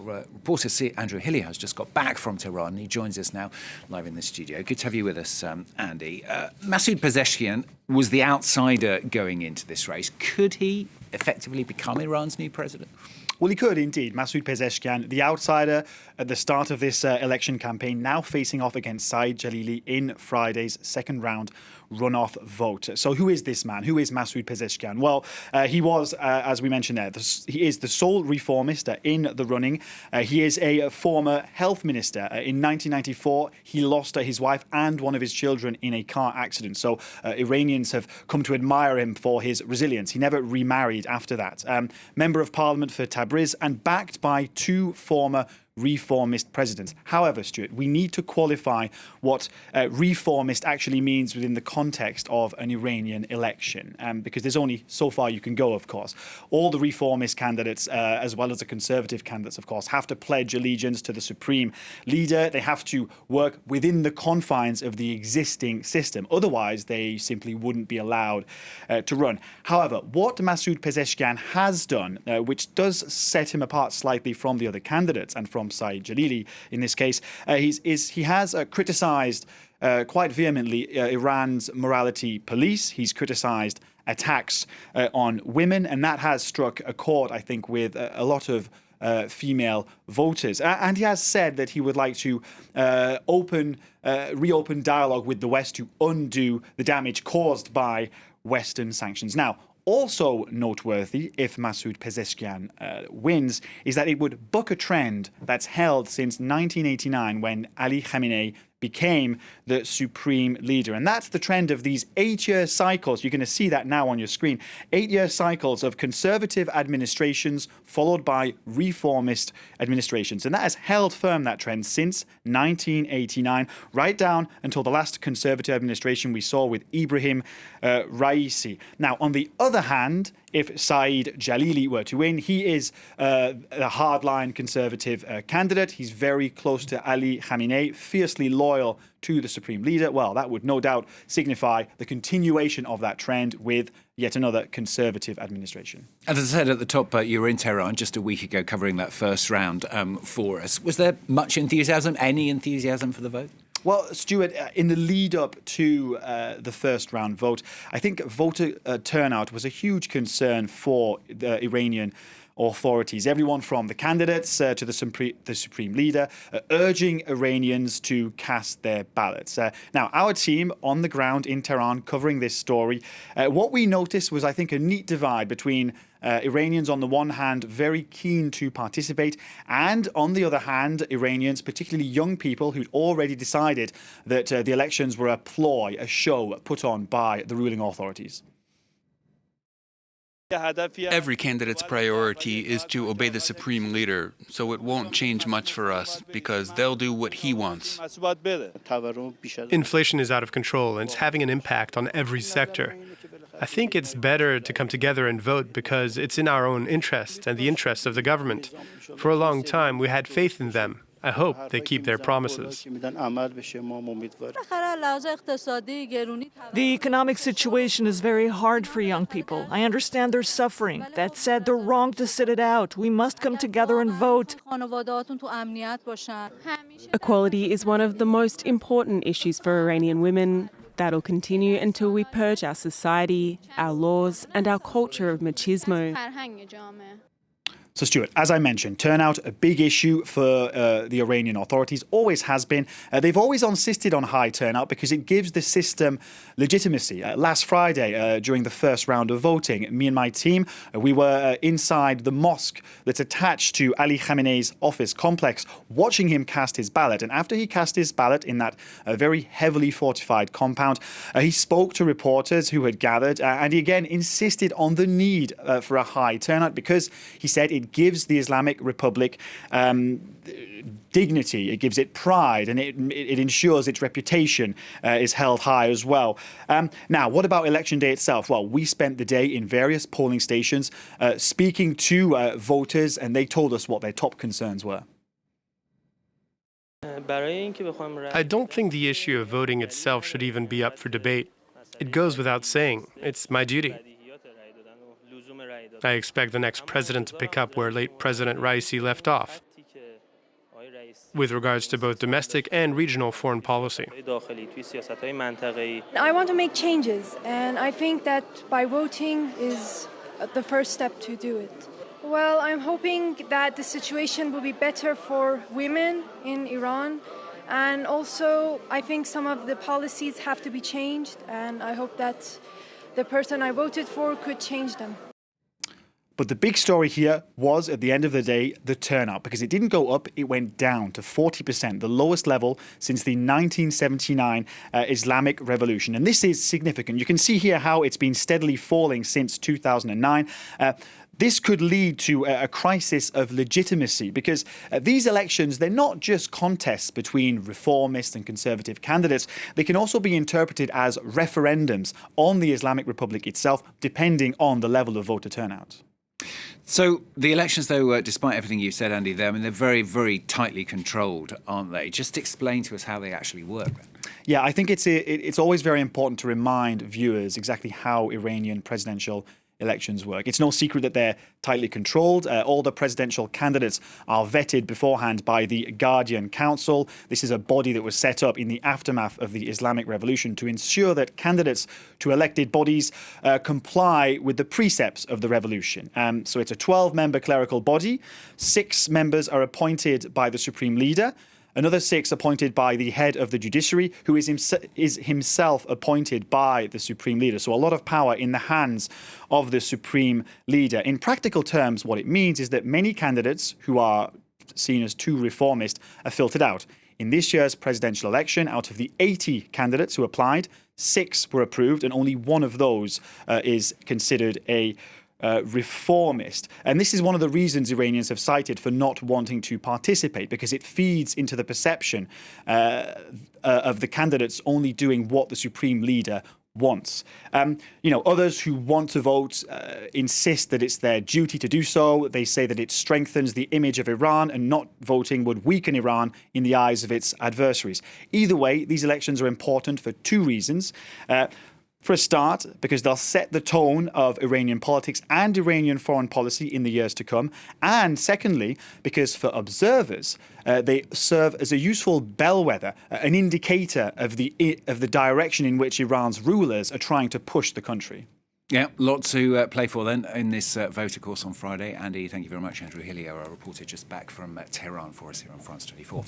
Well, reporter Andrew Hilliar has just got back from Tehran, and he joins us now live in the studio. Good to have you with us, Andy. Masoud Pezeshkian was the outsider going into this race. Could he effectively become Iran's new president? Well, he could indeed. Masoud Pezeshkian, the outsider at the start of this election campaign, now facing off against Saeed Jalili in Friday's second round runoff vote. So who is this man? Who is Masoud Pezeshkian? Well, he was, as we mentioned there, he is the sole reformist in the running. He is a former health minister. In 1994, he lost his wife and one of his children in a car accident. So Iranians have come to admire him for his resilience. He never remarried after that. Member of Parliament for Tabriz and backed by two former reformist presidents. However, Stuart, we need to qualify what reformist actually means within the context of an Iranian election, because there's only so far you can go, of course. All the reformist candidates, as well as the conservative candidates, of course, have to pledge allegiance to the supreme leader. They have to work within the confines of the existing system. Otherwise, they simply wouldn't be allowed to run. However, what Masoud Pezeshkian has done, which does set him apart slightly from the other candidates and from Saeed Jalili in this case, he has criticised quite vehemently Iran's morality police. He's criticised attacks on women, and that has struck a chord, I think, with a lot of female voters. And he has said that he would like to reopen dialogue with the West to undo the damage caused by Western sanctions. Now, also noteworthy, if Masoud Pezeshkian wins, is that it would buck a trend that's held since 1989 when Ali Khamenei became the supreme leader. And that's the trend of these 8-year cycles. You're going to see that now on your screen. 8-year cycles of conservative administrations followed by reformist administrations. And that has held firm, that trend, since 1989, right down until the last conservative administration we saw with Ebrahim Raisi. Now, on the other hand, if Saeed Jalili were to win, he is a hardline conservative candidate. He's very close to Ali Khamenei, fiercely loyal to the supreme leader. Well, that would no doubt signify the continuation of that trend with yet another conservative administration. As I said at the top, you were in Tehran just a week ago covering that first round for us. Was there much enthusiasm, any enthusiasm for the vote? Well, Stuart, in the lead up to the first round vote, I think voter turnout was a huge concern for the Iranian authorities. Everyone from the candidates to the supreme leader urging Iranians to cast their ballots. Now, our team on the ground in Tehran covering this story, what we noticed was, I think, a neat divide between Iranians on the one hand very keen to participate, and on the other hand Iranians, particularly young people, who'd already decided that the elections were a ploy, a show put on by the ruling authorities. Every candidate's priority is to obey the supreme leader, so it won't change much for us, because they'll do what he wants. Inflation is out of control, and it's having an impact on every sector. I think it's better to come together and vote because it's in our own interest and the interest of the government. For a long time, we had faith in them. I hope they keep their promises. The economic situation is very hard for young people. I understand they're suffering. That said, they're wrong to sit it out. We must come together and vote. Equality is one of the most important issues for Iranian women. That'll continue until we purge our society, our laws, and our culture of machismo. So, Stuart, as I mentioned, turnout, a big issue for the Iranian authorities, always has been. They've always insisted on high turnout because it gives the system legitimacy. Last Friday, during the first round of voting, me and my team, we were inside the mosque that's attached to Ali Khamenei's office complex, watching him cast his ballot. And after he cast his ballot in that very heavily fortified compound, he spoke to reporters who had gathered, and he again insisted on the need for a high turnout because he said it gives the Islamic Republic dignity, it gives it pride, and it ensures its reputation is held high as well. Now, what about election day itself? Well, we spent the day in various polling stations speaking to voters, and they told us what their top concerns were. I don't think the issue of voting itself should even be up for debate. It goes without saying. It's my duty. I expect the next president to pick up where late President Raisi left off. with regards to both domestic and regional foreign policy. I want to make changes, and I think that by voting is the first step to do it. Well, I'm hoping that the situation will be better for women in Iran. And also, I think some of the policies have to be changed, and I hope that the person I voted for could change them. But the big story here was, at the end of the day, the turnout, because it didn't go up, it went down to 40%, the lowest level since the 1979 Islamic Revolution. And this is significant. You can see here how it's been steadily falling since 2009. This could lead to a crisis of legitimacy because these elections, they're not just contests between reformist and conservative candidates. They can also be interpreted as referendums on the Islamic Republic itself, depending on the level of voter turnout. So the elections, though, despite everything you said, Andy, they're very, very tightly controlled, aren't they? Just explain to us how they actually work. Yeah, I think it's always very important to remind viewers exactly how Iranian presidential elections work. It's no secret that they're tightly controlled. All the presidential candidates are vetted beforehand by the Guardian Council. This is a body that was set up in the aftermath of the Islamic Revolution to ensure that candidates to elected bodies comply with the precepts of the revolution. So it's a 12-member clerical body. 6 members are appointed by the supreme leader. Another 6 appointed by the head of the judiciary, who is himself appointed by the supreme leader. So a lot of power in the hands of the supreme leader. In practical terms, what it means is that many candidates who are seen as too reformist are filtered out. In this year's presidential election, out of the 80 candidates who applied, 6 were approved, and only one of those is considered a reformist. And this is one of the reasons Iranians have cited for not wanting to participate, because it feeds into the perception of the candidates only doing what the supreme leader wants. Others who want to vote insist that it's their duty to do so. They say that it strengthens the image of Iran, and not voting would weaken Iran in the eyes of its adversaries. Either way, these elections are important for 2 reasons. For a start, because they'll set the tone of Iranian politics and Iranian foreign policy in the years to come. And secondly, because for observers, they serve as a useful bellwether, an indicator of the direction in which Iran's rulers are trying to push the country. Yeah, lot to play for then in this vote, of course, on Friday. Andy, thank you very much. Andrew Hilliar, our reporter, just back from Tehran for us here on France 24.